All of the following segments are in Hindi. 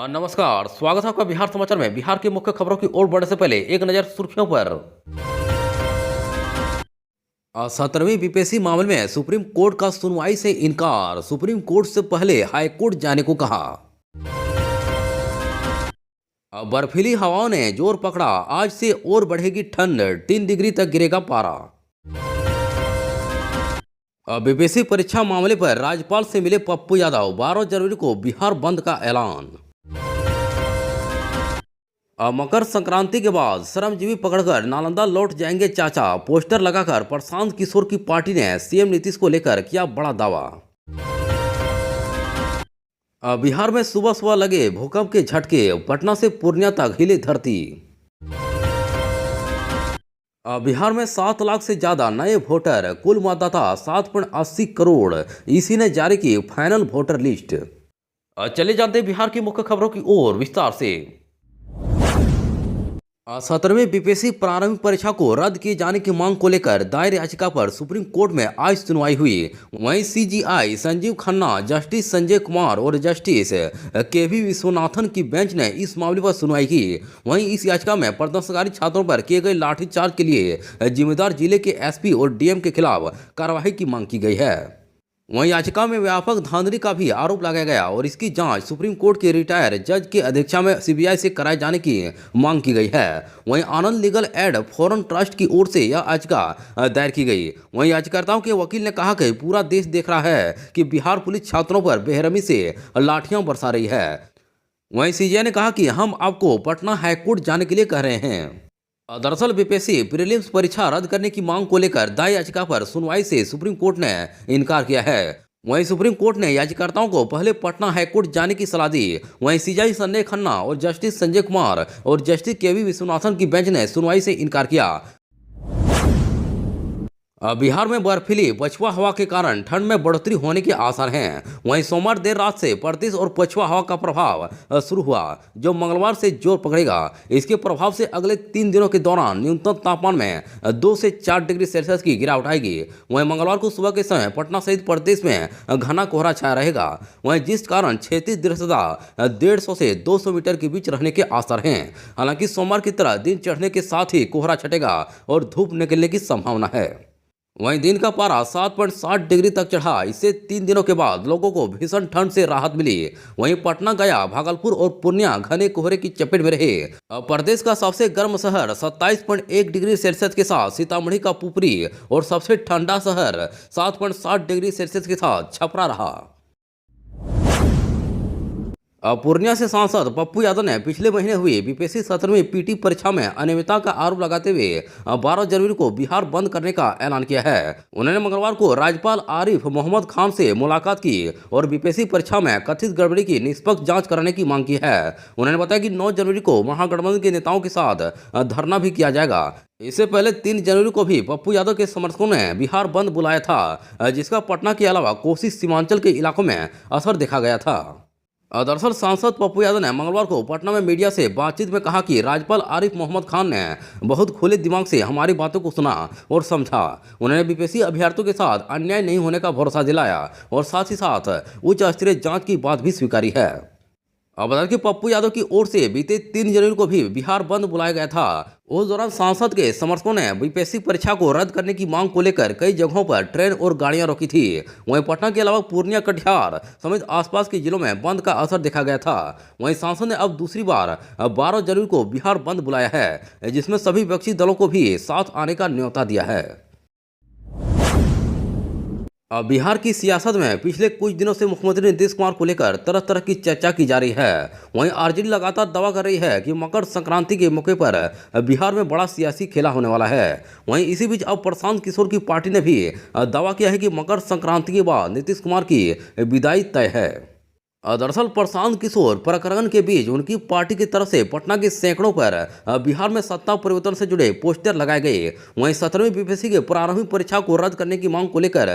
नमस्कार, स्वागत है आपका बिहार समाचार में। बिहार की मुख्य खबरों की ओर बढ़ने से पहले एक नजर सुर्खियों पर। 17वीं बीपीएससी मामले में सुप्रीम कोर्ट का सुनवाई से इनकार। सुप्रीम कोर्ट से पहले हाई कोर्ट जाने को कहा। बर्फीली हवाओं ने जोर पकड़ा, आज से और बढ़ेगी ठंड, 3 डिग्री तक गिरेगा पारा। बीपीएससी परीक्षा मामले पर राज्यपाल से मिले पप्पू यादव, 12 जनवरी को बिहार बंद का ऐलान। मकर संक्रांति के बाद श्रमजीवी पकड़कर नालंदा लौट जाएंगे चाचा, पोस्टर लगाकर प्रशांत किशोर की पार्टी ने सीएम नीतीश को लेकर किया बड़ा दावा। बिहार में सुबह सुबह लगे भूकंप के झटके, पटना से पूर्णिया तक हिले धरती। बिहार में 7 लाख से ज्यादा नए वोटर, कुल मतदाता 7.80 करोड़। ईसी ने जारी की फाइनल वोटर लिस्ट। चले जानते हैं बिहार की मुख्य खबरों की ओर विस्तार से। 17वीं बीपीएससी प्रारंभिक परीक्षा को रद्द किए जाने की मांग को लेकर दायर याचिका पर सुप्रीम कोर्ट में आज सुनवाई हुई। वहीं सीजीआई संजीव खन्ना, जस्टिस संजय कुमार और जस्टिस केवी विश्वनाथन की बेंच ने इस मामले पर सुनवाई की। वहीं इस याचिका में प्रदर्शनकारी छात्रों पर किए गए लाठीचार्ज के लिए जिम्मेदार जिले के एसपी और डीएम के खिलाफ कार्रवाई की मांग की गई है। वहीं याचिका में व्यापक धांधली का भी आरोप लगाया गया और इसकी जांच सुप्रीम कोर्ट के रिटायर जज की अध्यक्षता में सीबीआई से कराए जाने की मांग की गई है। वहीं आनंद लीगल एड फॉरेन ट्रस्ट की ओर से यह याचिका दायर की गई। वहीं याचिकाकर्ताओं के वकील ने कहा कि पूरा देश देख रहा है कि बिहार पुलिस छात्रों पर बेरहमी से लाठियां बरसा रही है। वहीं सीजीआई ने कहा कि हम आपको पटना हाईकोर्ट जाने के लिए कह रहे हैं। दरअसल बीपीएससी प्रीलिम्स परीक्षा रद्द करने की मांग को लेकर दायर याचिका पर सुनवाई से सुप्रीम कोर्ट ने इनकार किया है। वहीं सुप्रीम कोर्ट ने याचिकाकर्ताओं को पहले पटना हाईकोर्ट जाने की सलाह दी। वहीं सीजीआई संजय खन्ना और जस्टिस संजय कुमार और जस्टिस केवी विश्वनाथन की बेंच ने सुनवाई से इनकार किया। बिहार में बर्फीली पछुआ हवा के कारण ठंड में बढ़ोतरी होने के आसार हैं। वहीं सोमवार देर रात से प्रदेश और पछुआ हवा का प्रभाव शुरू हुआ, जो मंगलवार से जोर पकड़ेगा। इसके प्रभाव से अगले 3 दिनों के दौरान न्यूनतम तापमान में 2 से 4 डिग्री सेल्सियस की गिरावट आएगी। वहीं मंगलवार को सुबह के समय पटना सहित प्रदेश में घना कोहरा छाया रहेगा। वहीं जिस कारण क्षैतिज दृश्यता 150 से 200 मीटर के बीच रहने के आसार हैं। हालांकि सोमवार की तरह दिन चढ़ने के साथ ही कोहरा छटेगा और धूप निकलने की संभावना है। वहीं दिन का पारा 7.60 डिग्री तक चढ़ा। इससे 3 दिनों के बाद लोगों को भीषण ठंड से राहत मिली। वहीं पटना, गया, भागलपुर और पूर्णिया घने कोहरे की चपेट में रहे। प्रदेश का सबसे गर्म शहर 27.1 डिग्री सेल्सियस के साथ सीतामढ़ी का पुपरी और सबसे ठंडा शहर 7.60 डिग्री सेल्सियस के साथ छपरा रहा। पूर्णिया से सांसद पप्पू यादव ने पिछले महीने हुई बीपीएससी 17वीं पीटी परीक्षा में अनियमितता का आरोप लगाते हुए 12 जनवरी को बिहार बंद करने का ऐलान किया है। उन्होंने मंगलवार को राज्यपाल आरिफ मोहम्मद खान से मुलाकात की और बीपीएससी परीक्षा में कथित गड़बड़ी की निष्पक्ष जांच कराने की मांग की है। उन्होंने बताया कि 9 जनवरी को महागठबंधन के नेताओं के साथ धरना भी किया जाएगा। इससे पहले 3 जनवरी को भी पप्पू यादव के समर्थकों ने बिहार बंद बुलाया था, जिसका पटना के अलावा कोसी सीमांचल के इलाकों में असर देखा गया था। दरअसल सांसद पप्पू यादव ने मंगलवार को पटना में मीडिया से बातचीत में कहा कि राज्यपाल आरिफ मोहम्मद खान ने बहुत खुले दिमाग से हमारी बातों को सुना और समझा। उन्होंने बीपीएससी अभ्यर्थियों के साथ अन्याय नहीं होने का भरोसा दिलाया और साथ ही साथ उच्च स्तरीय जांच की बात भी स्वीकारी है। अब बता दें कि पप्पू यादव की ओर से बीते 3 जनवरी को भी बिहार बंद बुलाया गया था। उस दौरान सांसद के समर्थकों ने बीपीएससी परीक्षा को रद्द करने की मांग को लेकर कई जगहों पर ट्रेन और गाड़ियां रोकी थी। वहीं पटना के अलावा पूर्णिया, कटिहार समेत आसपास के जिलों में बंद का असर देखा गया था। वहीं सांसद ने अब दूसरी बार 12 जनवरी को बिहार बंद बुलाया है, जिसमें सभी विपक्षी दलों को भी साथ आने का न्योता दिया है। बिहार की सियासत में पिछले कुछ दिनों से मुख्यमंत्री नीतीश कुमार को लेकर तरह तरह की चर्चा की जा रही है। वहीं आरजेडी लगातार दावा कर रही है कि मकर संक्रांति के मौके पर बिहार में बड़ा सियासी खेला होने वाला है। वहीं इसी बीच अब प्रशांत किशोर की पार्टी ने भी दावा किया है कि मकर संक्रांति के बाद नीतीश कुमार की विदाई तय है। दरअसल प्रशांत किशोर प्रकरण के बीच उनकी पार्टी की तरफ से पटना के सैकड़ों पर बिहार में सत्ता परिवर्तन से जुड़े पोस्टर लगाए गए। वहीं 17वीं बीपीएससी के प्रारंभिक परीक्षा को रद्द करने की मांग को लेकर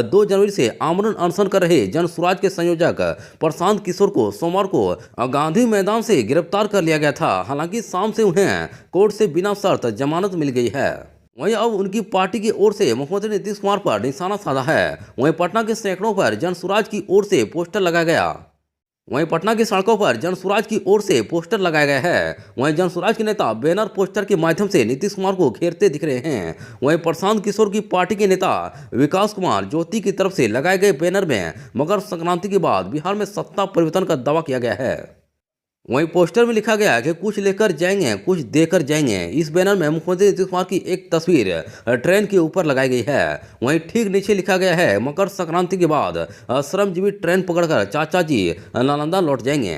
2 जनवरी से आमरण अनशन कर रहे जन स्वराज के संयोजक प्रशांत किशोर को सोमवार को गांधी मैदान से गिरफ्तार कर लिया गया था। हालांकि शाम से उन्हें कोर्ट से बिना शर्त जमानत मिल गई है। वहीं अब उनकी पार्टी की ओर से मुख्यमंत्री नीतीश कुमार पर निशाना साधा है। वहीं पटना के सैकड़ों पर जन स्वराज की ओर से पोस्टर लगाया गया। वहीं पटना की सड़कों पर जनसुराज की ओर से पोस्टर लगाए गए हैं। वहीं जनसुराज के नेता बैनर पोस्टर के माध्यम से नीतीश कुमार को घेरते दिख रहे हैं। वहीं प्रशांत किशोर की पार्टी के नेता विकास कुमार ज्योति की तरफ से लगाए गए बैनर में मकर संक्रांति के बाद बिहार में सत्ता परिवर्तन का दावा किया गया है। वहीं पोस्टर में लिखा गया है कि कुछ लेकर जाएंगे कुछ देकर जाएंगे। इस बैनर में मुख्यमंत्री नीतीश कुमार की एक तस्वीर ट्रेन के ऊपर लगाई गई है। वहीं ठीक नीचे लिखा गया है मकर संक्रांति के बाद श्रमजीवी ट्रेन पकड़कर चाचा जी नालंदा लौट जाएंगे।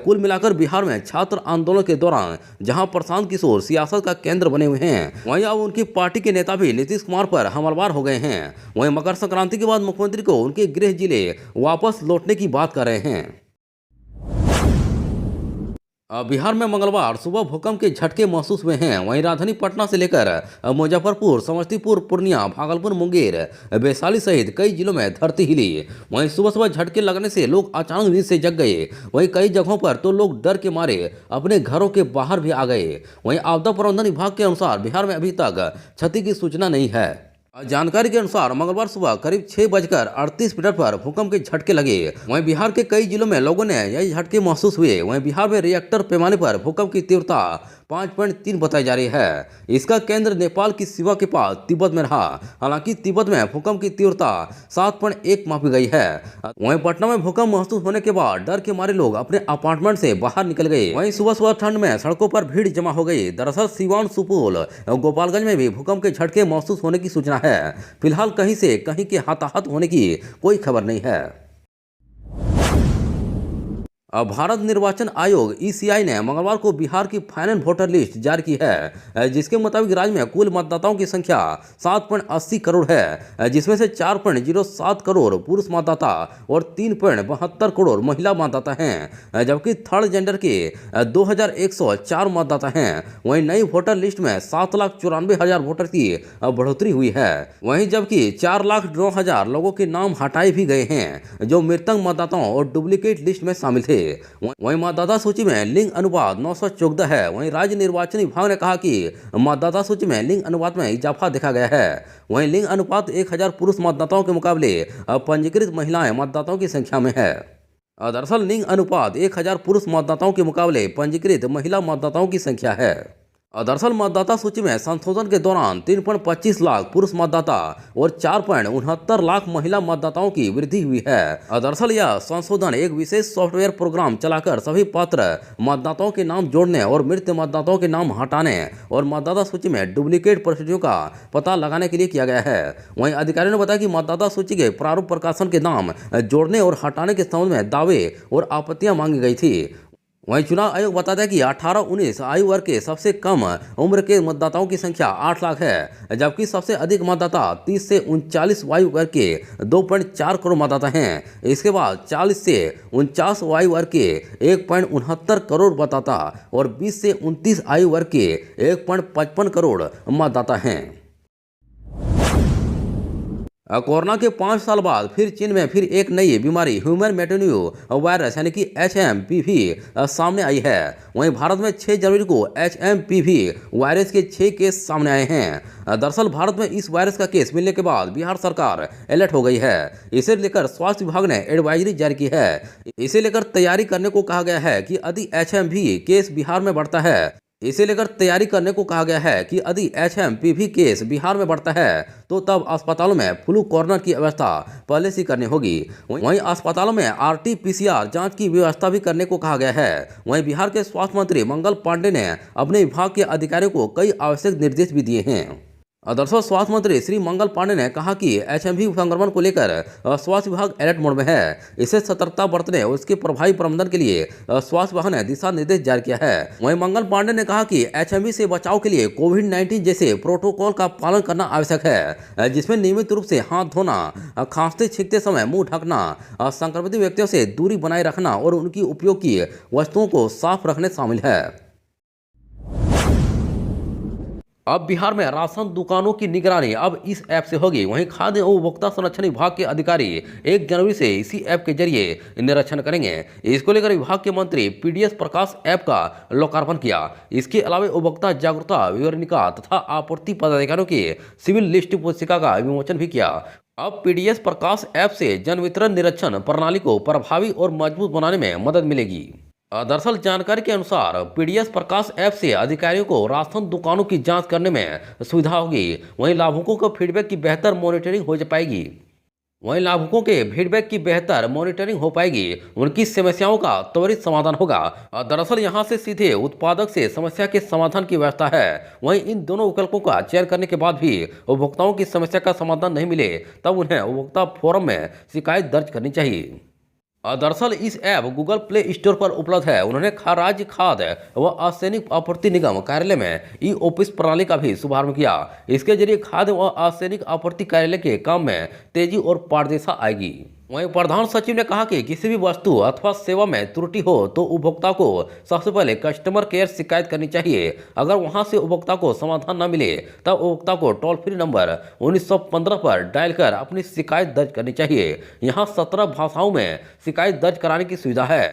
कुल मिलाकर बिहार में छात्र आंदोलन के दौरान जहां प्रशांत किशोर सियासत का केंद्र बने हुए हैं, वहीं अब उनकी पार्टी के नेता भी नीतीश कुमार पर हमलावर हो गए हैं। वहीं मकर संक्रांति के बाद मुख्यमंत्री को उनके गृह जिले वापस लौटने की बात कर रहे हैं। बिहार में मंगलवार सुबह भूकंप के झटके महसूस हुए हैं। वहीं राजधानी पटना से लेकर मुजफ्फरपुर, समस्तीपुर, पूर्णिया, भागलपुर, मुंगेर, वैशाली सहित कई जिलों में धरती हिली। वहीं सुबह सुबह झटके लगने से लोग अचानक नींद से जग गए। वहीं कई जगहों पर तो लोग डर के मारे अपने घरों के बाहर भी आ गए। वहीं आपदा प्रबंधन विभाग के अनुसार बिहार में अभी तक क्षति की सूचना नहीं है। जानकारी के अनुसार मंगलवार सुबह करीब 6:38 पर भूकंप के झटके लगे। वहीं बिहार के कई जिलों में लोगों ने यही झटके महसूस हुए। वहीं बिहार में रिएक्टर पैमाने पर भूकंप की तीव्रता 5.3 बताई जा रही है। इसका केंद्र नेपाल की सीमा के पास तिब्बत में रहा। हालांकि तिब्बत में भूकंप की तीव्रता 7.1 मापी गई है। वहीं पटना में भूकंप महसूस होने के बाद डर के मारे लोग अपने अपार्टमेंट से बाहर निकल गए। वहीं सुबह सुबह ठंड में सड़कों पर भीड़ जमा हो गई। दरअसल सीवान, सुपौल और गोपालगंज में भी भूकंप के झटके महसूस होने की सूचना है। फिलहाल कहीं से कहीं के हताहत होने की कोई खबर नहीं है। भारत निर्वाचन आयोग (ईसीआई) ने मंगलवार को बिहार की फाइनल वोटर लिस्ट जारी की है, जिसके मुताबिक राज्य में कुल मतदाताओं की संख्या 7.80 करोड़ है, जिसमें से 4.07 करोड़ पुरुष मतदाता और 3.72 करोड़ महिला मतदाता हैं, जबकि थर्ड जेंडर के 2104 मतदाता हैं। वहीं नई वोटर लिस्ट में 7,94,000 वोटर की बढ़ोतरी हुई है। वहीं जबकि 4,09,000 लोगों के नाम हटाए भी गए हैं, जो मृतक मतदाताओं और डुप्लीकेट लिस्ट में शामिल थे। वहीं मतदाता सूची में लिंग अनुपात 914 है। वहीं राज्य निर्वाचन विभाग ने कहा कि मतदाता सूची में लिंग अनुपात में इजाफा देखा गया है। वहीं लिंग अनुपात 1000 पुरुष मतदाताओं के मुकाबले पंजीकृत महिलाएं मतदाताओं की संख्या में है। दरअसल लिंग अनुपात 1000 पुरुष मतदाताओं के मुकाबले पंजीकृत महिला मतदाताओं की संख्या है। दरअसल मतदाता सूची में संशोधन के दौरान 3.25 लाख पुरुष मतदाता और 4.69 लाख महिला मतदाताओं की वृद्धि हुई है। दरअसल यह संशोधन एक विशेष सॉफ्टवेयर प्रोग्राम चलाकर सभी पात्र मतदाताओं के नाम जोड़ने और मृत मतदाताओं के नाम हटाने और मतदाता सूची में डुप्लीकेट परिस्थितियों का पता लगाने के लिए किया गया है। वहीं अधिकारियों ने बताया कि मतदाता सूची के प्रारूप प्रकाशन के नाम जोड़ने और हटाने के संबंध में दावे और आपत्तियां मांगी गई थी। वहीं चुनाव आयोग बताता है कि 18-19 आयु वर्ग के सबसे कम उम्र के मतदाताओं की संख्या 8 लाख है, जबकि सबसे अधिक मतदाता 30 से 39 आयु वर्ग के 2.4 करोड़ मतदाता हैं। इसके बाद 40 से 49 आयु वर्ग के 1.69 करोड़ मतदाता और 20 से 29 आयु वर्ग के 1.55 करोड़ मतदाता हैं। कोरोना के 5 साल बाद फिर चीन में फिर एक नई बीमारी ह्यूमन मेटेन्यू वायरस यानी कि HMPV सामने आई है। वहीं भारत में 6 जनवरी को HMPV वायरस के 6 केस सामने आए हैं। दरअसल भारत में इस वायरस का केस मिलने के बाद बिहार सरकार अलर्ट हो गई है। इसे लेकर स्वास्थ्य विभाग ने एडवाइजरी जारी की है। इसे लेकर तैयारी करने को कहा गया है कि यदि HMV केस बिहार में बढ़ता है इसे लेकर तैयारी करने को कहा गया है कि यदि HMPV केस बिहार में बढ़ता है तो तब अस्पतालों में फ्लू कॉर्नर की व्यवस्था पहले से करनी होगी। वहीं अस्पतालों में RT-PCR जांच की व्यवस्था भी करने को कहा गया है। वहीं बिहार के स्वास्थ्य मंत्री मंगल पांडे ने अपने विभाग के अधिकारियों को कई आवश्यक निर्देश भी दिए हैं। दरअसल स्वास्थ्य मंत्री श्री मंगल पांडे ने कहा कि HMV संक्रमण को लेकर स्वास्थ्य विभाग अलर्ट मोड में है। इसे सतर्कता बरतने और इसके प्रभावी प्रबंधन के लिए स्वास्थ्य विभाग ने दिशा निर्देश जारी किया है। वहीं मंगल पांडे ने कहा कि HMV से बचाव के लिए कोविड-19 जैसे प्रोटोकॉल का पालन करना आवश्यक है, जिसमें नियमित रूप से हाथ धोना, खांसते छींकते समय मुंह ढकना, संक्रमित व्यक्तियों से दूरी बनाए रखना और उनकी उपयोग की वस्तुओं को साफ रखने शामिल है। अब बिहार में राशन दुकानों की निगरानी अब इस ऐप से होगी। वहीं खाद्य एवं उपभोक्ता संरक्षण विभाग के अधिकारी 1 जनवरी से इसी ऐप के जरिए निरीक्षण करेंगे। इसको लेकर विभाग के मंत्री PDS प्रकाश ऐप का लोकार्पण किया। इसके अलावा उपभोक्ता जागरूकता विवरणिका तथा आपूर्ति पदाधिकारियों की सिविल लिस्ट पुस्तिका का विमोचन भी किया। अब पीडीएस प्रकाश ऐप से जन वितरण निरीक्षण प्रणाली को प्रभावी और मजबूत बनाने में मदद मिलेगी। दरअसल जानकारी के अनुसार पीडीएस प्रकाश ऐप से अधिकारियों को राशन दुकानों की जांच करने में सुविधा होगी। वहीं लाभुकों को फीडबैक की बेहतर मॉनिटरिंग हो पाएगी। उनकी समस्याओं का त्वरित समाधान होगा। दरअसल यहां से सीधे उत्पादक से समस्या के समाधान की व्यवस्था है। वहीं इन दोनों विकल्पों का चयन करने के बाद भी उपभोक्ताओं की समस्या का समाधान नहीं मिले, तब उन्हें उपभोक्ता फोरम में शिकायत दर्ज करनी चाहिए। दरअसल इस ऐप गूगल प्ले स्टोर पर उपलब्ध है। उन्होंने राज्य खाद्य व असैनिक आपूर्ति निगम कार्यालय में ई ऑफिस प्रणाली का भी शुभारंभ किया। इसके जरिए खाद्य व असैनिक आपूर्ति कार्यालय के काम में तेजी और पारदर्शिता आएगी। वहीं प्रधान सचिव ने कहा कि किसी भी वस्तु अथवा सेवा में त्रुटि हो तो उपभोक्ता को सबसे पहले कस्टमर केयर शिकायत करनी चाहिए। अगर वहां से उपभोक्ता को समाधान न मिले तब उपभोक्ता को टोल फ्री नंबर 1915 पर डायल कर अपनी शिकायत दर्ज करनी चाहिए। यहां 17 भाषाओं में शिकायत दर्ज कराने की सुविधा है।